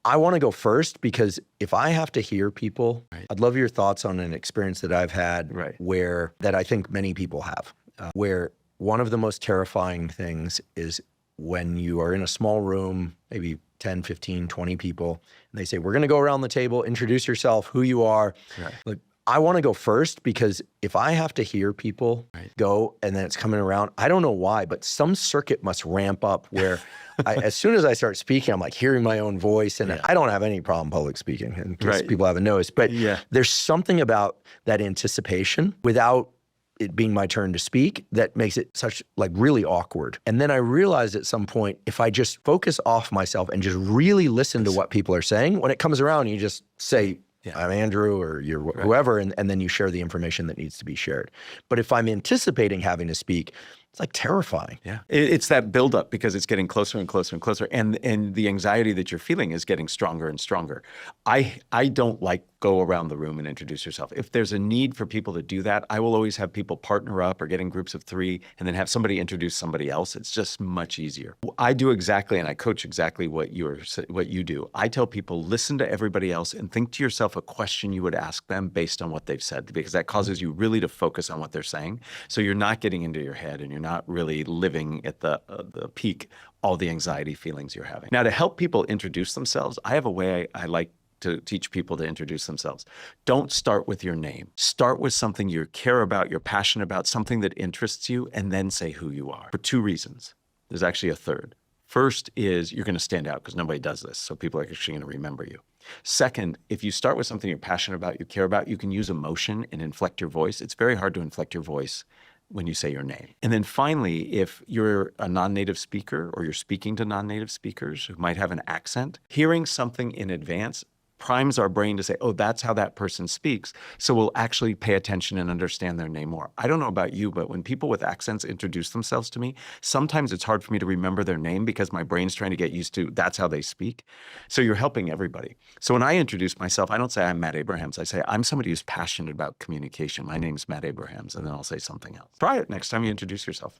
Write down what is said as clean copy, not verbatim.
I want to go first because if I have to hear people, Right. I'd love your thoughts on an experience that I've had Right. that I think many people have, where one of the most terrifying things is when you are in a small room, maybe 10, 15, 20 people, and they say, we're going to go around the table, introduce yourself, who you are. Right. Like, I want to go first because if I have to hear people Right. go and then it's coming around, I don't know why, but some circuit must ramp up where as soon as I start speaking, I'm like hearing my own voice, and Yeah. I don't have any problem public speaking in case Right. people haven't noticed, but Yeah. there's something about that anticipation without it being my turn to speak that makes it such like really awkward. And then I realized at some point, if I just focus off myself and just really listen to what people are saying, when it comes around, you just say, Yeah. I'm Andrew, or you're whoever, and then you share the information that needs to be shared. But if I'm anticipating having to speak, it's like terrifying. Yeah. It's that buildup because it's getting closer and closer and closer. And the anxiety that you're feeling is getting stronger and stronger. I don't like go around the room and introduce yourself. If there's a need for people to do that, I will always have people partner up or get in groups of 3 and then have somebody introduce somebody else. It's just much easier. I do exactly, and I coach exactly what you do. I tell people, listen to everybody else and think to yourself a question you would ask them based on what they've said, because that causes you really to focus on what they're saying. So you're not getting into your head and you're not really living at the peak all the anxiety feelings you're having. Now, to help people introduce themselves, I have a way I like to teach people to introduce themselves. Don't start with your name. Start with something you care about, you're passionate about, something that interests you, and then say who you are. For 2 reasons. There's actually a third. First is you're going to stand out because nobody does this, so people are actually going to remember you. Second, if you start with something you're passionate about, you care about, you can use emotion and inflect your voice. It's very hard to inflect your voice when you say your name. And then finally, if you're a non-native speaker or you're speaking to non-native speakers who might have an accent, hearing something in advance primes our brain to say, oh, that's how that person speaks. So we'll actually pay attention and understand their name more. I don't know about you, but when people with accents introduce themselves to me, sometimes it's hard for me to remember their name because my brain's trying to get used to that's how they speak. So you're helping everybody. So when I introduce myself, I don't say I'm Matt Abrahams. I say I'm somebody who's passionate about communication. My name's Matt Abrahams, and then I'll say something else. Try it next time you introduce yourself.